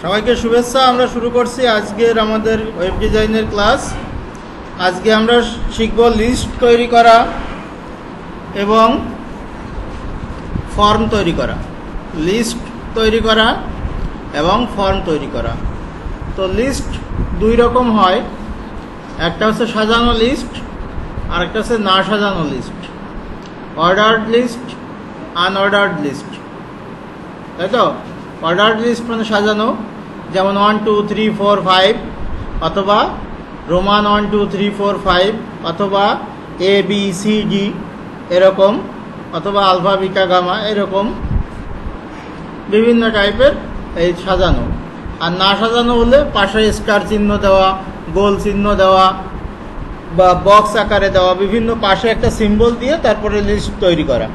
সবাইকে শুভেচ্ছা। আমরা শুরু করছি আজকের আমাদের ওয়েব ডিজাইনের ক্লাস। আজকে আমরা শিখব লিস্ট তৈরি করা এবং ফর্ম তৈরি করা। লিস্ট তৈরি করা এবং ফর্ম তৈরি করা। তো লিস্ট দুই রকম হয়, একটা হচ্ছে সাজানো লিস্ট আর একটা হচ্ছে না সাজানো list. Ordered list, unordered list, তাই তো? অর্ডার্ড লিস্ট মানে সাজানো, যেমন 1 2 3 4 5 অথবা রোমান 1 2 3 4 5 অথবা এ বি সি ডি এরকম, অথবা আলফা বিটা গামা এরকম বিভিন্ন টাইপের এই সাজানো। আর না সাজানো হলে পাশে স্টার চিহ্ন দেওয়া, গোল চিহ্ন দেওয়া বা বক্স আকারে দেওয়া, বিভিন্ন পাশে একটা সিম্বল দিয়ে তারপরে লিস্ট তৈরি করা।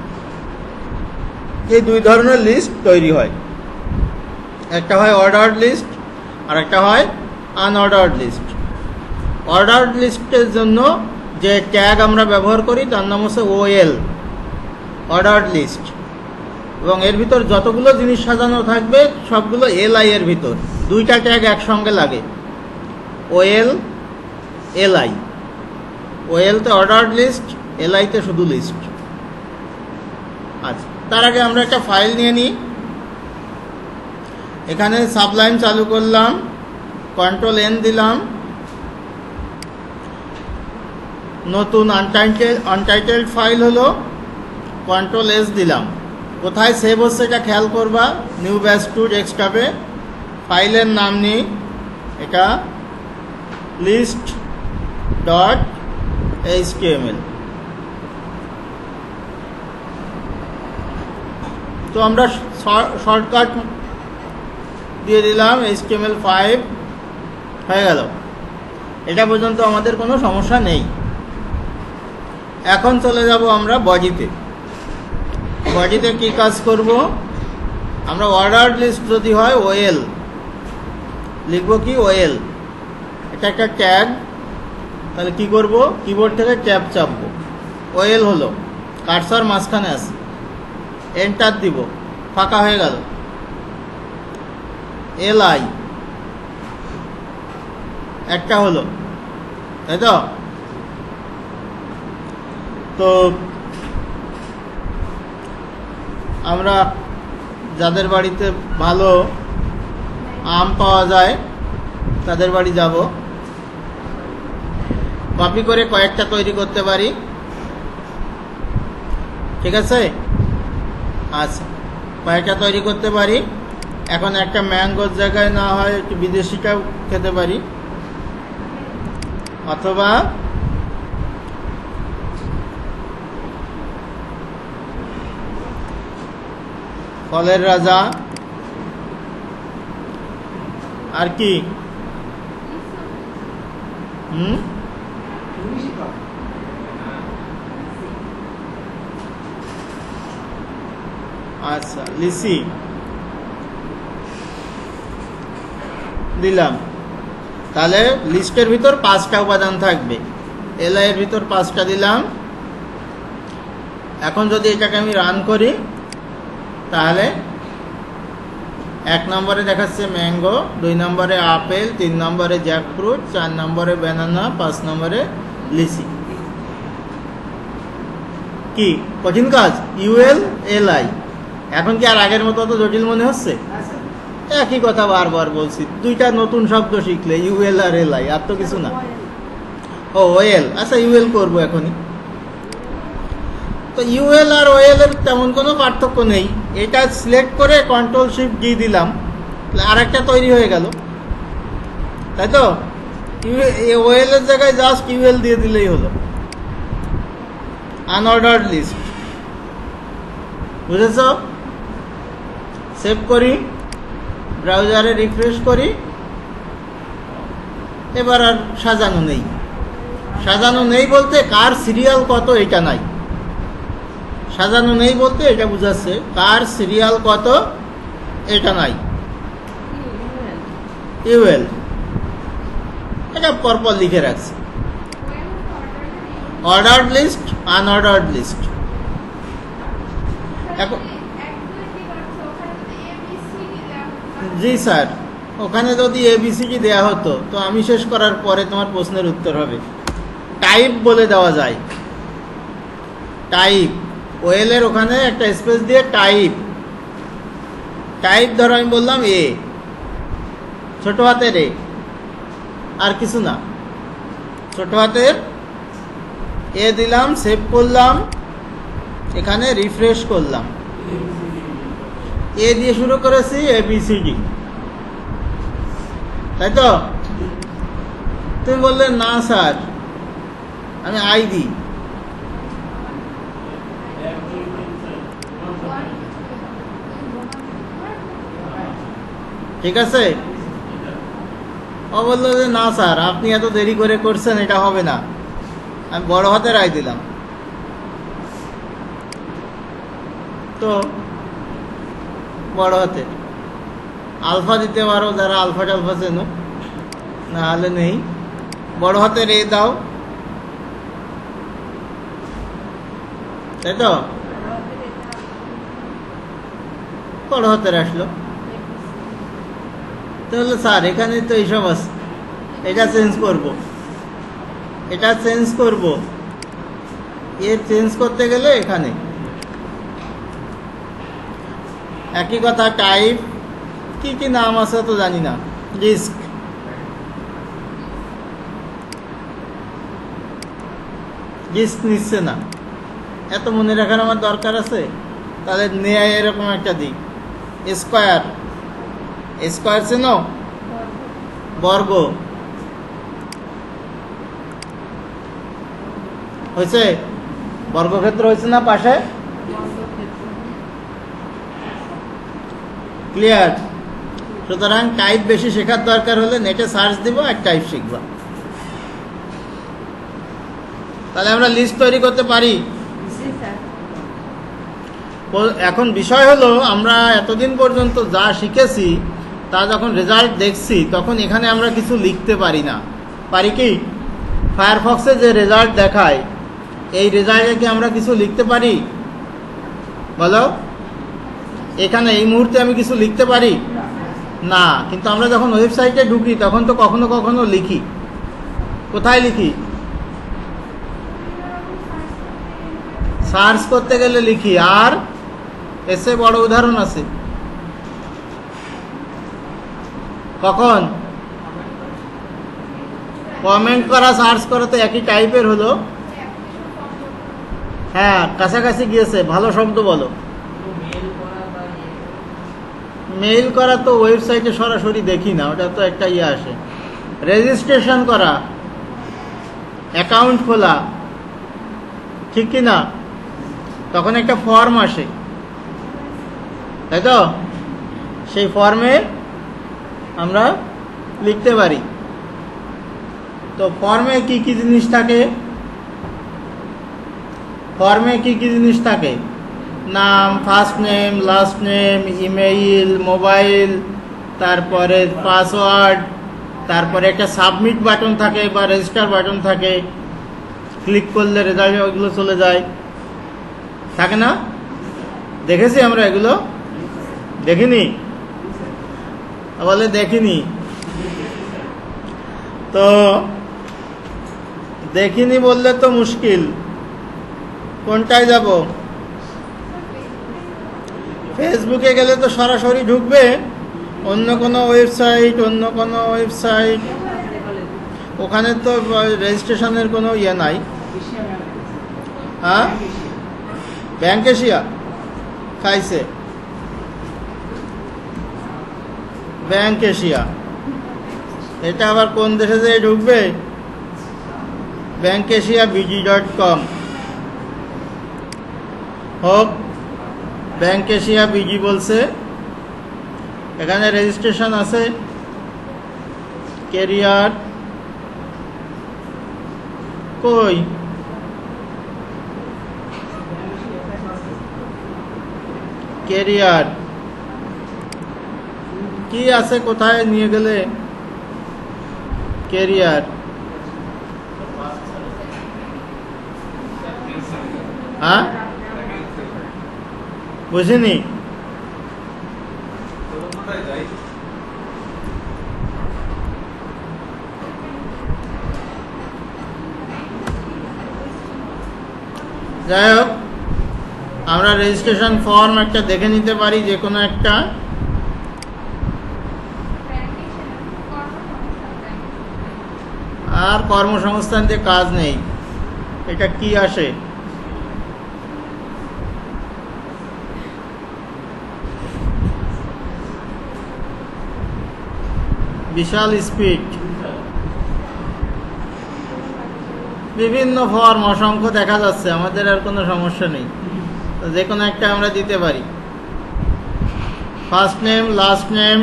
এই দুই ধরনের লিস্ট তৈরি হয়, একটা হয় অর্ডার্ড লিস্ট আর একটা হয় আনঅর্ডার্ড লিস্ট। অর্ডার্ড লিস্টের জন্য যে ট্যাগ আমরা ব্যবহার করি তার নাম হচ্ছে ওএল, অর্ডার্ড লিস্ট। এবং এর ভিতর যতগুলো জিনিস সাজানো থাকবে সবগুলো এলআই এর ভিতর, দুইটা ট্যাগ একসঙ্গে লাগে, ওএল এলআই। ওএলতে অর্ডার্ড লিস্ট, এলআইতে শুধু লিস্ট। আচ্ছা, তার আগে আমরা একটা ফাইল নিয়ে নিই। এখানে সাবলাইম চালু করলাম, কন্ট্রোল এন দিলাম, নতুন আনটাইটেলড ফাইল হলো, কন্ট্রোল এস দিলাম। কোথায় সেভ হচ্ছে এটা খেয়াল করবা, নিউ ব্যাচ 2 ডেস্কটপে। ফাইলের নাম নিই, এটা লিস্ট ডট এইচটিএমএল। তো আমরা শর্টকাট দিয়ে দিলাম HTML5, হয়ে গেল। এটা পর্যন্ত আমাদের কোনো সমস্যা নেই। এখন চলে যাব আমরা বডিতে। বডিতে কি কাজ করব? আমরা অর্ডার্ড লিস্ট যদি হয় ওএল লিখব, কি ওএল, এটা একটা ট্যাগ। তাহলে কি করব? কিবোর্ড থেকে ট্যাব চাপবো, ওএল হলো, কার্সার মাঝখানে আছে, এন্টার দিব, ফাঁকা হয়ে গেল। এলআই একটা হলো, তাই তো? তো আমরা যাদের বাড়িতে ভালো আম পাওয়া যায় তাদের বাড়ি যাব, কপি করে কয়েকটা তৈরি করতে পারি, ঠিক আছে? আচ্ছা, কয়েকটা তৈরি করতে পারি। এখন একটা ম্যাঙ্গোর জায়গায় না হয় একটু বিদেশিটাও খেতে পারি, অথবা ফলের রাজা, আর কি আচ্ছা লিচি দিলাম। তাহলে লিস্টের ভিতর 5টা উপাদান থাকবে, এলআই এর ভিতর 5টা দিলাম। এখন যদি এটাকে আমি রান করি তাহলে 1 নম্বরে দেখাচ্ছে ম্যাঙ্গো, 2 নম্বরে আপেল, 3 নম্বরে জ্যাকফ্রুট, 4 নম্বরে ব্যানানা, 5 নম্বরে লিচি। কি কঠিন কাজ? UL LI. এখন কি আর আগের মতো অত জটিল মনে হচ্ছে? একই কথা বারবার বলছি, দুইটা নতুন শব্দ শিখলে, ইউএল আর এলআই, আর তো কিছু না। ও ওএল, আচ্ছা ইউএল করবো এখনই। তো ইউএল আর ওএল এর তেমন কোনো পার্থক্য নেই। এটা সিলেক্ট করে কন্ট্রোল শিফট ডি দিলাম, আর একটা তৈরি হয়ে গেল, তাই তো? ওএল এর জায়গায় জাস্ট ইউএল দিয়ে দিলেই হলো। আনঅর্ডার্ড লিস্ট, বুঝেছ? সেভ করি, ব্রাউজারে রিফ্রেশ করি। এবার আর সাজানো নেই। সাজানো নেই বলতে কার সিরিয়াল কত এটা নাই। সাজানো নেই বলতে এটা বুঝাচ্ছে কার সিরিয়াল কত এটা নাই। ইউএল এটা পরপর লিখে রাখছি। Ordered list, unordered list. এখন জি স্যার, ওখানে যদি এবিসিডি দেয়া হতো তো আমি শেষ করার পরে তোমার প্রশ্নের উত্তর হবে। টাইপ বলে দেওয়া যায়, টাইপ, ওয়েলের ওখানে একটা স্পেস দিয়ে টাইপ, টাইপ ধরো আমি বললাম এ, ছোট হাতের এ, আর কিছু না, ছোট হাতের এ দিলাম, সেভ করলাম, এখানে রিফ্রেশ করলাম, এ দিয়ে শুরু করেছি এবিসিডি, তাই তো? তুমি বললে না স্যার আমি আই দিই, ঠিক আছে? ও বললো যে না স্যার আপনি এত দেরি করে করছেন, এটা হবে না, আমি বড় হাতের আই দিলাম। তো বড় হাতের আলফা দিতে পারো, যারা আলফা টালফা চেনো, না হলে নেই, বড় হাতের এ দাও, তাই তো? বড় হাতের আসলো, তাহলে স্যার এখানে তো এইসব আছে, এটা চেঞ্জ করব, এটা চেঞ্জ করব, এ চেঞ্জ করতে গেলে এখানে একই কথা, টাইপ, কি কি নাম আছে তো জানি না, ডিস্ক, ডিস্ক নিচ্ছে না, এত মনে রাখার আমার দরকার আছে? তাহলে নেয় এরকম একটা দিক, স্কোয়ার, স্কোয়ার চেনো? বর্গ হয়েছে, বর্গক্ষেত্র হয়েছে না পাশে? ক্লিয়ার? সুতরাং টাইপ বেশি শেখার দরকার হলে নেটে সার্চ দিব আর টাইপ শিখবা, তাহলে আমরা লিস্ট তৈরি করতে পারি। এখন বিষয় হলো আমরা এতদিন পর্যন্ত যা শিখেছি তা যখন রেজাল্ট দেখছি তখন এখানে আমরা কিছু লিখতে পারি না, পারি কি? ফায়ারফক্সে যে রেজাল্ট দেখায় এই রেজাল্টে কি আমরা কিছু লিখতে পারি? বলো, এখানে এই মুহূর্তে আমি কিছু লিখতে পারি না, কিন্তু আমরা যখন ওয়েবসাইটে ঢুকি তখন তো কখনো কখনো লিখি। কোথায় লিখি? সার্চ করতে গেলে লিখি, আর এসে বড় উদাহরণ আছে। কখন? কমেন্ট করা সার্চ করা তো একই টাইপের হলো। হ্যাঁ, কাছাকাছি গিয়েছে, ভালো শব্দ বলো। মেইল করা তো ওয়েবসাইটে সরাসরি দেখি না, ওটা তো একটা ইয়ে আসে। রেজিস্ট্রেশন করা, অ্যাকাউন্ট খোলা, ঠিক কি না? তখন একটা ফর্ম আসে, তাই তো? সেই ফর্মে আমরা লিখতে পারি। তো ফর্মে কি কি জিনিস থাকে? ফর্মে কি কি জিনিস থাকে? নাম, first name, last name, email, mobile, তারপরে পাসওয়ার্ড, তারপরে একটা সাবমিট বাটন থাকে বা রেজিস্টার বাটন থাকে, ক্লিক করলে রেজাল্ট ওইগুলো চলে যায়, থাকে না? দেখেছি আমরা এগুলো? দেখিনি? বলে দেখিনি। তো দেখিনি বললে তো মুশকিল, কোনটায় যাব? ফেসবুকে গেলে তো সরাসরি ঢুকবে, অন্য কোনো ওয়েবসাইট, ওখানে তো রেজিস্ট্রেশনের কোনো ইয়ে নাই। হ্যাঁ, ব্যাংক এশিয়া খাইছে, ব্যাংক এশিয়া, এটা আবার কোন দেশে যেয়ে ঢুকবে? ব্যাংক এশিয়া bg.com হোক, ব্যাংক এশিয়া বিজি বলছে, এখানে রেজিস্ট্রেশন আছে, ক্যারিয়ার কই? ক্যারিয়ার কি আছে? কোথায় নিয়ে গেলে? ক্যারিয়ার, হ্যাঁ বুঝিনি। যাই হোক, আমরা রেজিস্ট্রেশন ফর্ম একটা দেখে নিতে পারি, যে কোনো একটা। আর কর্মসংস্থান দিয়ে কাজ নেই, এটা কি আসে? বিশাল স্পিড, বিভিন্ন ফর্ম অসংখ্য দেখা যাচ্ছে, আমাদের আর কোনো সমস্যা নেই, যে কোনো একটা আমরা দিতে পারি। First name, last name,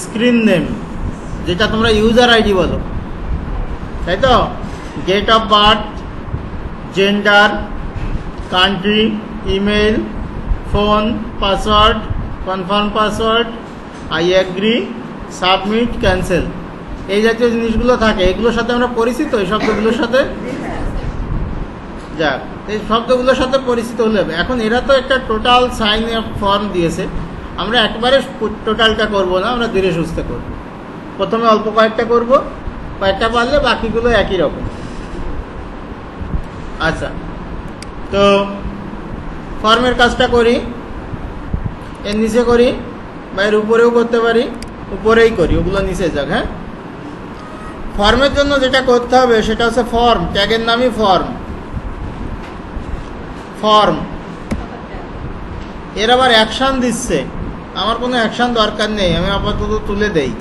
screen name, যেটা তোমরা ইউজার আইডি বলো, তাই তো? Date of birth, gender, country, email, phone, password, confirm password, I agree, submit, cancel, এই জাতীয় জিনিসগুলো থাকে। এগুলোর সাথে আমরা পরিচিত, এই শব্দগুলোর সাথে। যাক, এই শব্দগুলোর সাথে পরিচিত হলে হবে। এখন এরা তো একটা টোটাল সাইন আপ ফর্ম দিয়েছে, আমরা একবারে টোটালটা করব না, আমরা ধীরে সুস্থে করব। প্রথমে অল্প কয়েকটা করব, কয়েকটা পারলে বাকিগুলো একই রকম। আচ্ছা, তো ফর্মের কাজটা করি, এর নিচে করি বা এর উপরেও করতে পারি, উপরেই করি, ওগুলো নিচে যাক। হ্যাঁ, ফর্মের জন্য যেটা করতে হবে সেটা হচ্ছে ফর্ম, ট্যাগের নামই ফর্ম। ফর্ম এর আবার অ্যাকশান দিচ্ছে, আমার কোনো অ্যাকশান দরকার নেই, আমি আপাতত তুলে দেই,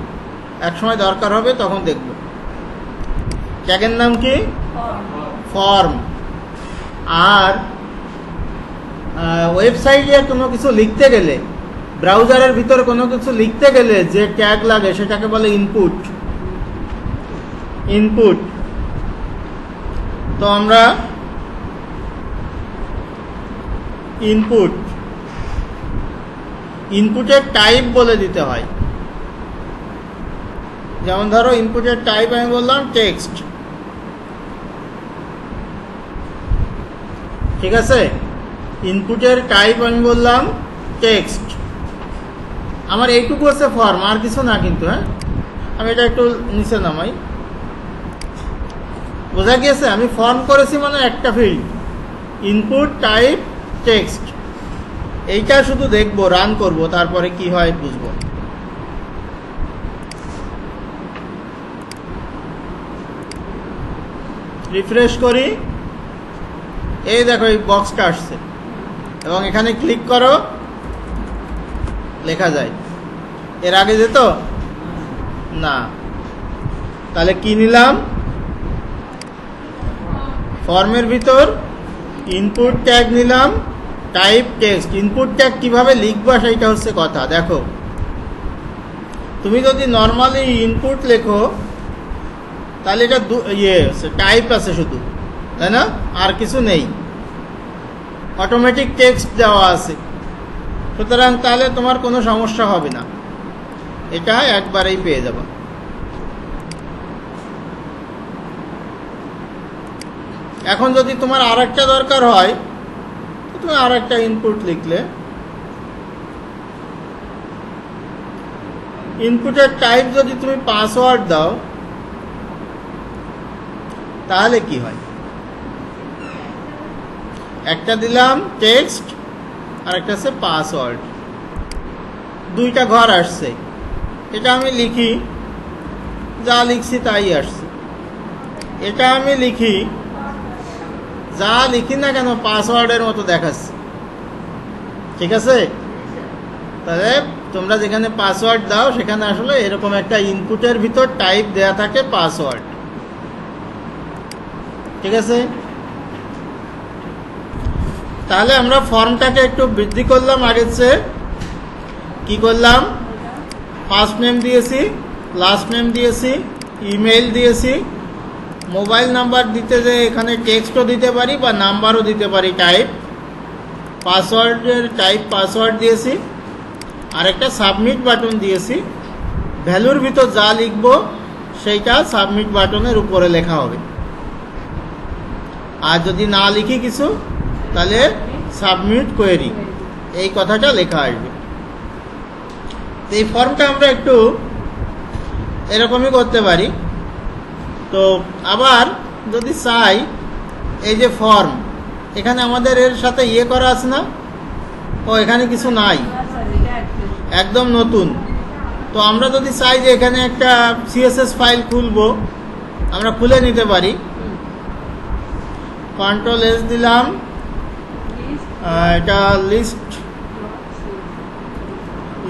একসময় দরকার হবে তখন দেখব। ট্যাগের নাম কি? ফর্ম। আর ওয়েবসাইটে কোনো কিছু লিখতে গেলে, ব্রাউজারের ভিতরে কোনো কিছু লিখতে গেলে যে ট্যাগ লাগে সেটাকে বলে ইনপুট। ইনপুট, তো আমরা ইনপুটের টাইপ বলে দিতে হয়। যেমন ধরো ইনপুটের টাইপ আমি বললাম টেক্সট, ঠিক আছে? ইনপুটের টাইপ আমি বললাম টেক্সট, আমার এইটুকু হচ্ছে ফর্ম, আর কিছু না কিন্তু। হ্যাঁ, আমি এটা একটু নিচে নামাই, বোঝা গিয়েছে? আমি ফর্ম করেছি মানে একটা ফিল্ড, ইনপুট টাইপ টেক্সট, এইটা শুধু দেখবো, রান করব, তারপরে কি হয় বুঝবো। রিফ্রেশ করি, এই দেখো এই বক্সটা আসছে, এবং এখানে ক্লিক করো, লেখা যায়। এর আগে যেত না, তাহলে কি নিলাম? ফর্মের ভিতর ইনপুট ট্যাগ নিলাম, টাইপ টেক্সট। ইনপুট ট্যাগ কিভাবে লিখবা সেইটা হচ্ছে কথা। দেখো, তুমি যদি নর্মালি ইনপুট লেখো তাহলে এটা টাইপ আছে শুধু, তাই না? আর কিছু নেই, অটোমেটিক টেক্সট দেওয়া আছে, সুতরাং তাহলে তোমার কোনো সমস্যা হবে না, এটা একবারেই পেয়ে যাবে। এখন যদি তোমার আর একটা দরকার হয়, তুমি আর একটা ইনপুট লিখলে, ইনপুটের টাইপ যদি তুমি পাসওয়ার্ড দাও তাহলে কি হয়? একটা দিলাম টেক্সট আর একটা আছে পাসওয়ার্ড, দুইটা ঘর আসছে। এটা আমি লিখি, যা লিখছি তাই আসছে। এটা আমি লিখি, যা লিখি না কেন পাসওয়ার্ডের মতো দেখাচ্ছে, ঠিক আছে? তাহলে তোমরা যেখানে পাসওয়ার্ড দাও সেখানে আসলে এরকম একটা ইনপুটের ভিতর টাইপ দেয়া থাকে পাসওয়ার্ড, ঠিক আছে? তাহলে আমরা ফর্মটাকে একটু বৃদ্ধি করলাম আগের চেয়ে। কি করলাম? ফার্স্ট নেম দিয়েছি, লাস্ট নেম দিয়েছি, ইমেল দিয়েছি, মোবাইল নাম্বার দিতে যে এখানে টেক্সটও দিতে পারি বা নাম্বারও দিতে পারি টাইপ, পাসওয়ার্ডের টাইপ পাসওয়ার্ড দিয়েছি, আর একটা সাবমিট বাটন দিয়েছি। ভ্যালুর ভিতর যা লিখবো সেইটা সাবমিট বাটনের উপরে লেখা হবে, আর যদি না লিখি কিছু তাহলে সাবমিট কোয়েরি, এই কথাটা লেখা আসবে। এই ফর্মটা আমরা একটু এরকমই করতে পারি। তো আবার যদি চাই, এই যে ফর্ম, এখানে আমাদের এর সাথে ইয়ে করা আছে না, ও এখানে কিছু নাই, একদম নতুন। তো আমরা যদি চাই যে এখানে একটা সিএসএস ফাইল খুলবো, আমরা খুলে নিতে পারি। কন্ট্রোল এস দিলাম, এটা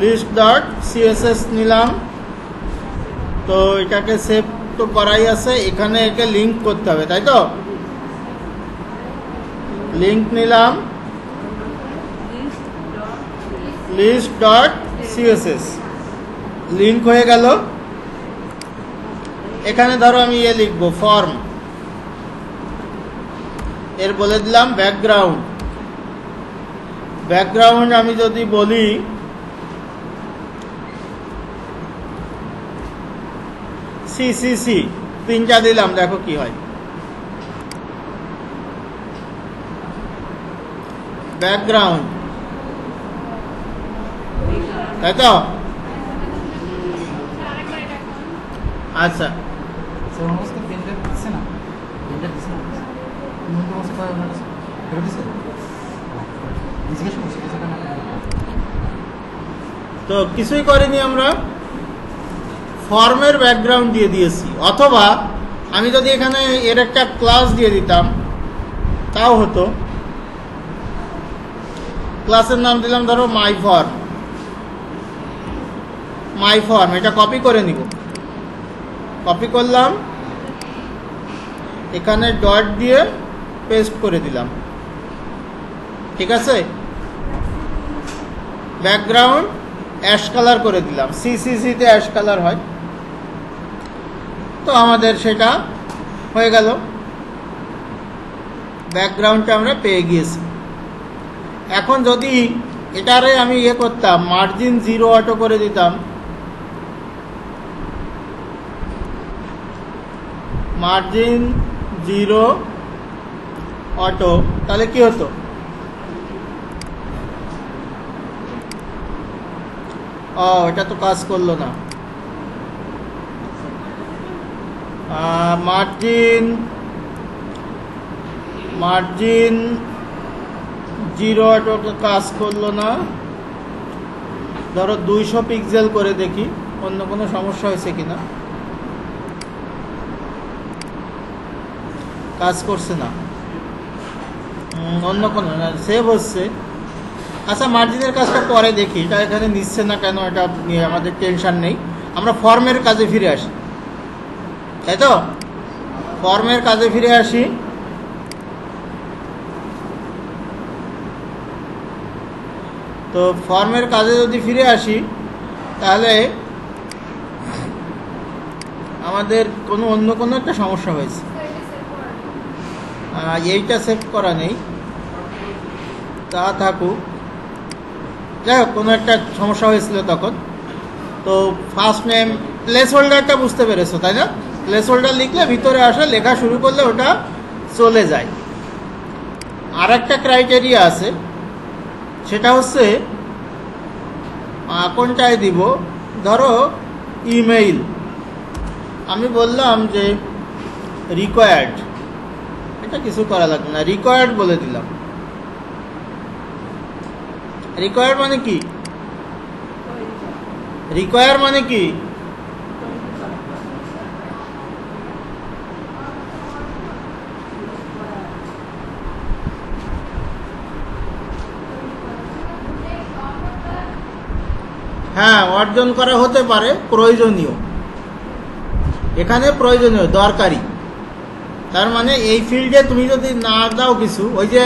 লিস্ট ডট সিএসএস নিলাম। তো এটাকে সেভ তো করাই আছে, এখানে একে লিঙ্ক করতে হবে, তাই তো? লিঙ্ক নিলাম, লিস্ট ডট সিএসএস, লিঙ্ক হয়ে গেল। এখানে ধরো আমি ইয়ে লিখবো ফর্ম, এর বলে দিলাম ব্যাকগ্রাউন্ড। ব্যাকগ্রাউন্ড আমি যদি বলি সিসিসি, 3টা দিলাম, দেখো কি হয়। ব্যাকগ্রাউন্ড, তাই তো? আচ্ছা, তো কিছুই করিনি, আমরা ফর্মের ব্যাকগ্রাউন্ড দিয়ে দিয়েছি। অথবা আমি যদি এখানে এর একটা ক্লাস দিয়ে দিতাম তাও হতো। ক্লাসের নাম দিলাম ধরো মাই ফর্ম, এটা কপি করে নিব। কপি করলাম, এখানে ডট দিয়ে পেস্ট করে দিলাম, ঠিক আছে? ব্যাকগ্রাউন্ড অ্যাশ কালার করে দিলাম, সিসিসিতে অ্যাশ কালার হয়। তো আমাদের সেটা হয়ে গেল, ব্যাকগ্রাউন্ডটা আমরা পেয়ে গিয়েছি। এখন যদি এটারে আমি ইয়ে করতাম, মার্জিন 0 অটো করে দিতাম, মার্জিন 0 অটো, তাহলে কি হতো? ও, এটা তো কাজ করলো না। মার্জিন 0 অটো কাজ করলো না। ধরো 200 পিক্সেল করে দেখি অন্য কোনো সমস্যা হয়েছে কিনা। কাজ করছে না, অন্য কোনো সেভ হচ্ছে। আচ্ছা, মার্জিনের কাজটা পরে দেখি, এটা এখানে নিচ্ছে না কেন, এটা নিয়ে আমাদের টেনশন নেই। আমরা ফর্মের কাজে ফিরে আসি, তাই তো? ফর্মের কাজে ফিরে আসি। তো ফর্মের কাজে যদি ফিরে আসি, তাহলে আমাদের অন্য কোনো একটা সমস্যা হয়েছে। এইটা সেভ করা নেই, তা থাকুক। যাই হোক, কোনো একটা সমস্যা হয়েছিল তখন। তো ফার্স্ট নেম, প্লেস হোল্ডারটা বুঝতে পেরেছো, তাই না? প্লেস হোল্ডার লিখলে ভিতরে আসে, লেখা শুরু করলে ওটা চলে যায়। আর একটা ক্রাইটেরিয়া আছে, সেটা হচ্ছে কোনটায় দিব। ধরো ইমেইল, আমি বললাম যে রিকোয়ার্ড, এটা কিছু করা লাগবে না, রিকোয়ার্ড বলে দিলাম। রিকোয়ার্ড মানে কি? রিকোয়ার মানে কি? হ্যাঁ, অর্জন করা হতে পারে, প্রয়োজনীয়। এখানে প্রয়োজনীয়, দরকারি। তার মানে এই ফিল্ডে তুমি যদি না দাও কিছু, ওই যে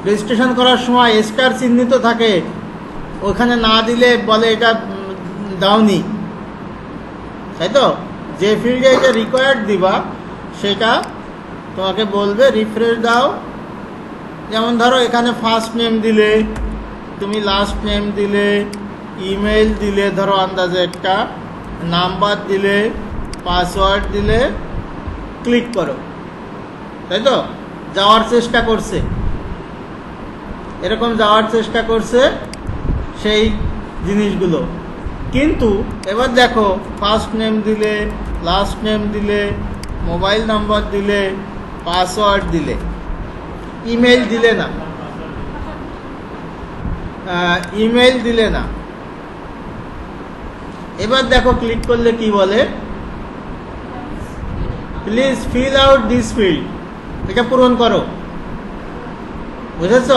রেজিস্ট্রেশন করার সময় স্টার চিহ্নিত থাকে, ওখানে না দিলে বলে এটা দাওনি, তাই তো? যে ফিল্ডে এটা রিকোয়ার্ড দিবা, সেটা তোমাকে বলবে রিফ্রেশ দাও। যেমন ধরো এখানে ফার্স্ট নেম দিলে, তুমি লাস্ট নেম দিলে, ইমেল দিলে, ধরো আন্দাজে একটা নাম্বার দিলে, পাসওয়ার্ড দিলে, ক্লিক করো, তাই তো? যাওয়ার চেষ্টা করছে, এরকম যাওয়ার চেষ্টা করছে সেই জিনিসগুলো। কিন্তু এবার দেখো, ফার্স্ট নেম দিলে, লাস্ট নেম দিলে, মোবাইল নাম্বার দিলে, পাসওয়ার্ড দিলে, ইমেল দিলে না, ইমেল দিলে না। এবার দেখো ক্লিক করলে কি বলে, please fill out this field, এটা পূরণ করো। বুঝেছ?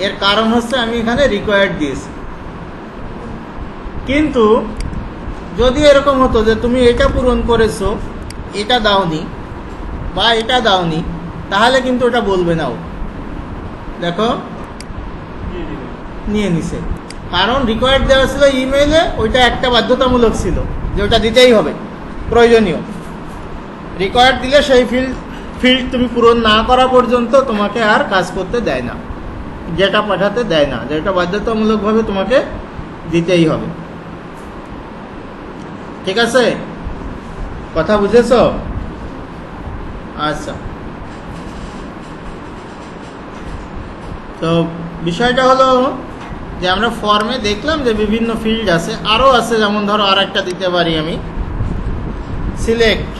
এর কারণ হচ্ছে আমি এখানে রিকোয়ার্ড দিয়েছি। কিন্তু যদি এরকম হতো যে তুমি এটা পূরণ করেছো, এটা দাওনি বা এটা দাওনি, তাহলে কিন্তু ওটা বলবে না ও। দেখো নিয়ে নিছে, কারণ রিকোয়ার্ড দেওয়া ছিল ইমেইলে, ওইটা একটা বাধ্যতামূলক ছিল যে ওটা দিতেই হবে, প্রয়োজনীয়। রিকোয়ার্ড দিলে সেই ফিল্ড তুমি পূরণ না করা পর্যন্ত তোমাকে আর কাজ করতে দেয় না, যেটা পাঠাতে দেয় না, যেটা বাধ্যতামূলকভাবে তোমাকে দিতেই হবে। ঠিক আছে, কথা বুঝেছ? আচ্ছা, তো বিষয়টা হলো যে আমরা ফর্মে দেখলাম যে বিভিন্ন ফিল্ড আছে, আরও আছে। যেমন ধরো আর একটা দিতে পারি আমি, সিলেক্ট।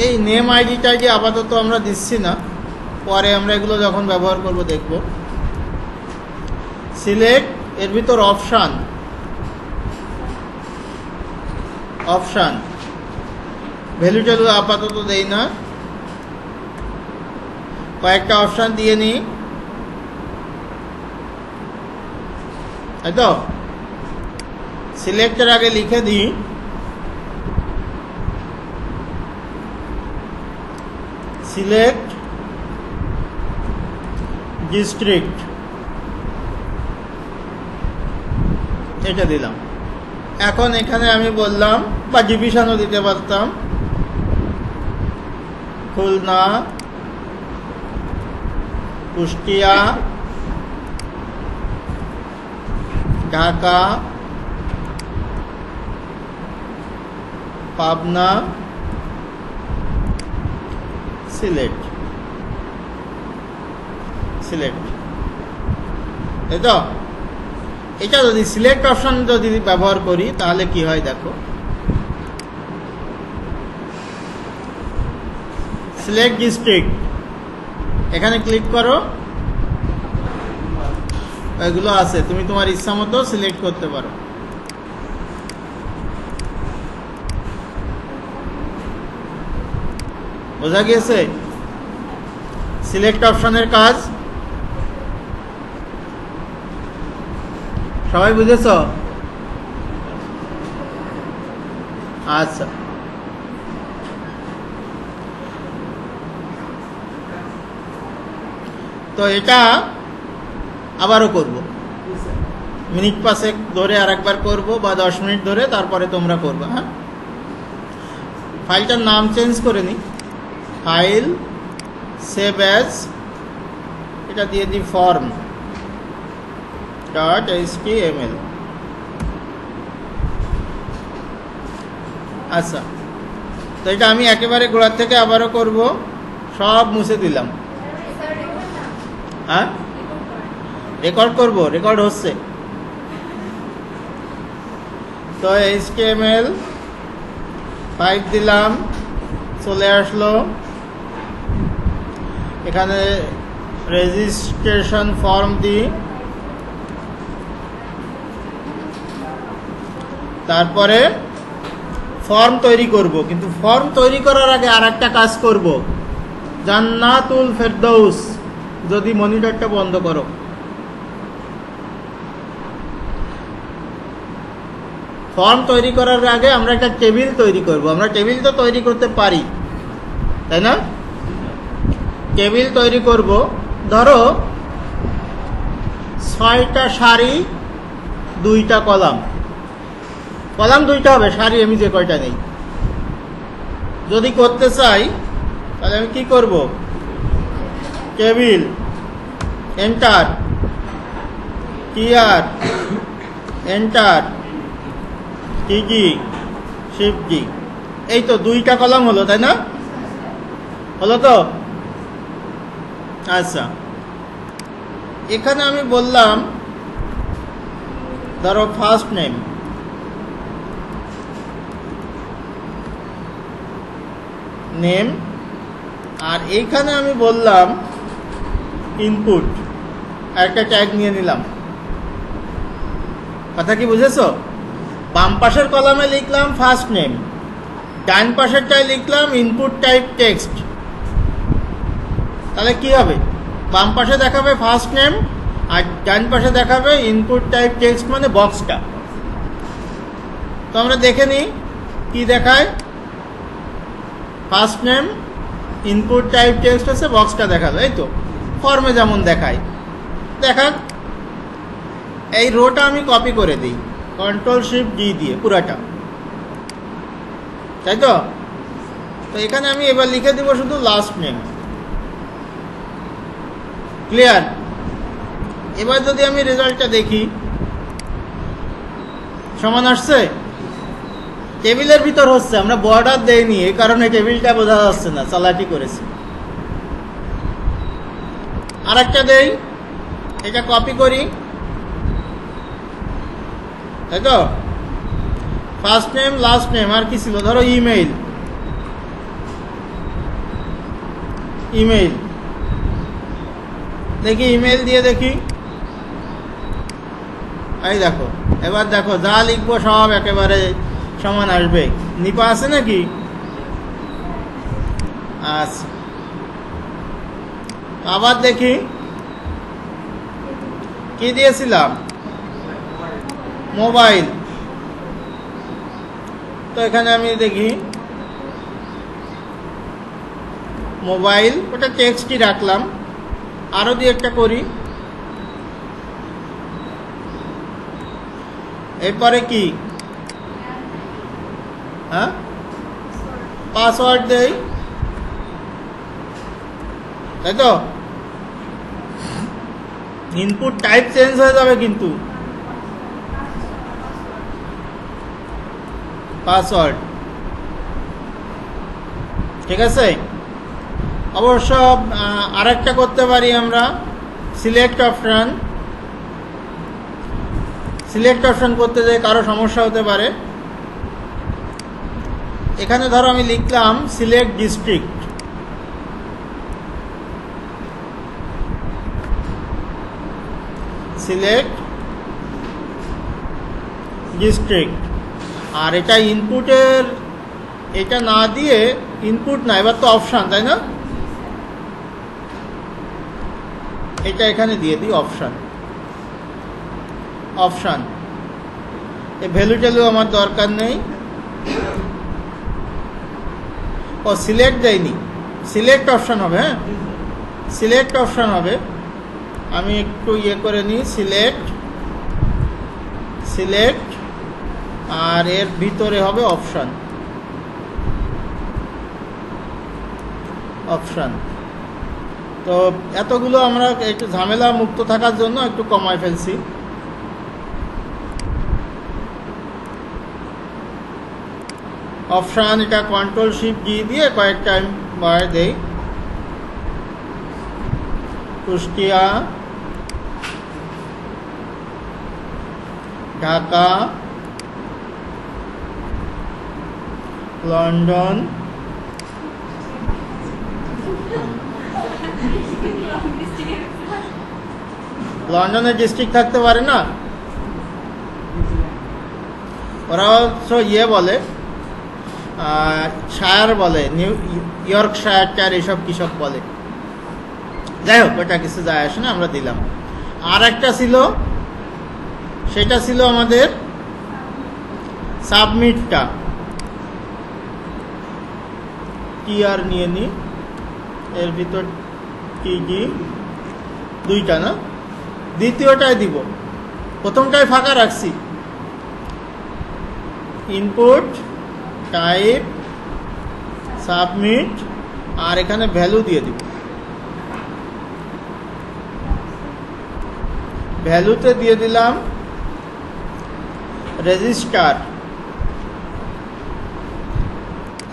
এই নেম আইডি টাইডি আপাতত আমরা দিচ্ছি না, পরে আমরা এগুলো যখন ব্যবহার করব দেখব। সিলেক্ট, এর ভিতর অপশান ভ্যালু ট্যালু আপাতত দেই না, কয়েকটা অপশান দিয়ে নিই, তাই তো? সিলেক্টের আগে লিখে দিই সিলেক্ট ডিস্ট্রিক্ট, এটা দিলাম। এখন এখানে আমি বললাম, বা ডিভিশনও দিতে পারতাম, খুলনা, কুষ্টিয়া, ঢাকা, পাবনা, সিলেট। এই তো, এটা যদি সিলেক্ট অপশন যদি ব্যবহার করি তাহলে কি হয় দেখো, সিলেক্ট ডিস্ট্রিক্ট, এখানে ক্লিক করো, এগুলো আছে, তুমি তোমার ইচ্ছা মতো সিলেক্ট করতে পারো। বোঝা গিয়েছে সিলেক্ট অপশনের কাজ? সবাই বুঝেছ? আচ্ছা, তো এটা আবারও করব, মিনিট 5 ধরে আর একবার করবো, বা 10 মিনিট ধরে, তারপরে তোমরা করবে। হ্যাঁ, ফাইলটার নাম চেঞ্জ করে নি, ফাইল সেভ অ্যাজ, এটা দিয়ে দিই ফর্ম .html। আচ্ছা, তো এটা আমি একেবারে গোড়ার থেকে আবারও করব, সব মুছে দিলাম। হ্যাঁ, রেকর্ড করব, রেকর্ড হচ্ছে তো। HTML 5 দিলাম, চলে আসলো। এখানে রেজিস্ট্রেশন ফর্ম দিই, তারপরে ফর্ম তৈরি করব। কিন্তু ফর্ম তৈরি করার আগে আর একটা কাজ করব, জান্নাতুল ফেরদৌস। যদি মনিটরটা বন্ধ করো, ফর্ম তৈরি করার আগে আমরা একটা টেবিল তৈরি করব। আমরা টেবিল তো তৈরি করতে পারি, তাই না? টেবিল তৈরি করব, ধরো 6টা সারি, 2টা কলাম। কলাম 2টা হবে, সারি আমি যে কয়টা নেই। যদি করতে চাই তাহলে আমি কি করব, table, enter, TR, enter, TG, shift G. এই তো 2টা কলাম হলো, তাই না? হলো তো? আচ্ছা, এখানে আমি বললাম ধরো ফার্স্ট নেম, নেম, আর এইখানে আমি বললাম ইনপুট, একটা ট্যাগ নিয়ে নিলাম। কথা কি বুঝেছো? বাম পাশের কলামে লিখলাম ফার্স্ট নেম, ডান পাশেরটায় লিখলাম ইনপুট টাইপ টেক্সট। তাহলে কি হবে? বাম পাশে দেখাবে ফার্স্ট নেম আর ডান পাশে দেখাবে ইনপুট টাইপ টেক্সট, মানে বক্সটা। তো আমরা দেখে নিই কি দেখায়। First name input type text আছে, বক্সটা দেখালো, এই তো ফর্মে যেমন দেখায়। দেখাক, এই রোটা আমি কপি করে দিই Ctrl+Shift+D দিয়ে পুরাটা, তাই তো? তো এখানে আমি এবার লিখে দিব শুধু লাস্ট নেম। ক্লিয়ার? এবার যদি আমি রেজাল্টটা দেখি, সমান আসছে? টেবিলের ভিতর হচ্ছে, আমরা বর্ডার দেইনি, এই কারণে টেবিলটা বোঝা যাচ্ছে না, চালাকি করেছি। আর একটা দেই, এটা কপি করি, তাই তো? ফার্স্ট নেম লাস্ট নেম, আর কি ছিল? ধরো ইমেইল, ইমেইল দেখি, ইমেইল দিয়ে দেখি। এই দেখো, এবার দেখো যা লিখবো সব একেবারে সমান আসবে। নিপা আছে নাকি? আচ্ছা, আবার দেখি কি দিয়েছিলাম, মোবাইল। তো এখানে আমি দেখি মোবাইল, ওটা টেক্সটই রাখলাম। আরো দিয়ে একটা করি, এরপরে কি, হ্যাঁ পাসওয়ার্ড দেই, তাই তো? ইনপুট টাইপ চেঞ্জ হয়ে যাবে কিন্তু, পাসওয়ার্ড, ঠিক আছে? অবশ্য আরেকটা করতে পারি আমরা, সিলেক্ট অপশন। সিলেক্ট অপশন করতে যে কারো সমস্যা হতে পারে, এখানে ধরো আমি লিখলাম সিলেক্ট ডিস্ট্রিক্ট, সিলেক্ট ডিস্ট্রিক্ট। আর এটা ইনপুটের, এটা না দিয়ে, ইনপুট না, এবার তো অপশান, তাই না? এটা এখানে দিয়ে দিই অপশান, অপশান। এই ভ্যালু ট্যালু আমার দরকার নেই। ও সিলেক্ট দেয়নি, সিলেক্ট অপশান হবে। হ্যাঁ, সিলেক্ট অপশান হবে। আমি একটু ইয়ে করে নিই, সিলেক্ট, সিলেক্ট, আর এর ভিতরে হবে অপশান, অপশান। তো এতগুলো আমরা একটু ঝামেলা মুক্ত থাকার জন্য একটু কমায় ফেলছি। অপশান, এটা Ctrl+Shift+D দিয়ে কয়েকটা আমি বাড়ায় দেই। কুষ্টিয়া, ঢাকা, লন্ডন, লন্ডনের ডিস্ট্রিক্ট থাকতে পারে না, ওরা ইয়ে বলে, শায়ার বলে, ইয়র্কশায়ার টায়ার, এসব কিসব বলে। যাই হোক, ওটা কিছু যায় আসে না, আমরা দিলাম। আর একটা ছিল, সেটা ছিল আমাদের সাবমিটটা। টিআর নিয়ে নি, এর ভিতর টিডি, দুইটা না, দ্বিতীয়টায় দিব, প্রথমটায় ফাঁকা রাখছি। ইনপুট টাইপ সাবমিট, আর এখানে ভ্যালু দিয়ে দিব। ভ্যালুতে দিয়ে দিলাম রেজিস্টার।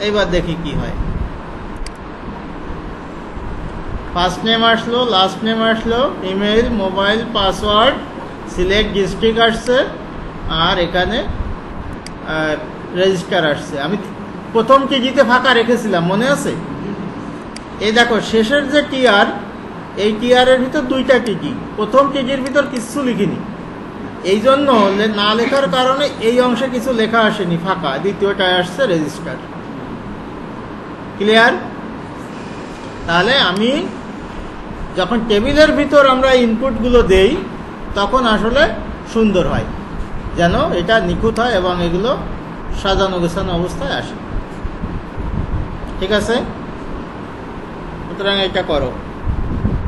এইবার দেখি কি হয়। ফার্স্ট নেম আসলো, লাস্ট নেম আসলো, email, mobile, password, select district আসছে, আর এখানে রেজিস্টার আসছে। আমি প্রথম কেজিতে ফাঁকা রেখেছিলাম, মনে আছে? এই দেখো শেষের যে টিআর, এই টিআরের ভিতর দুইটা কেজি, প্রথম কেজির ভিতর কিছু লিখিনি। এই জন্য না লেখার কারণে এই অংশে কিছু লেখা আসেনি, ফাঁকা। দ্বিতীয়টায় আসছে রেজিস্টার। ক্লিয়ার? তাহলে আমি যখন টেবিলের ভিতর আমরা ইনপুটগুলো দেই তখন আসলে সুন্দর হয়, যেন এটা নিখুঁত হয় এবং এগুলো সাজানো গোছানো অবস্থায় আসে। ঠিক আছে? সুতরাং এটা করো।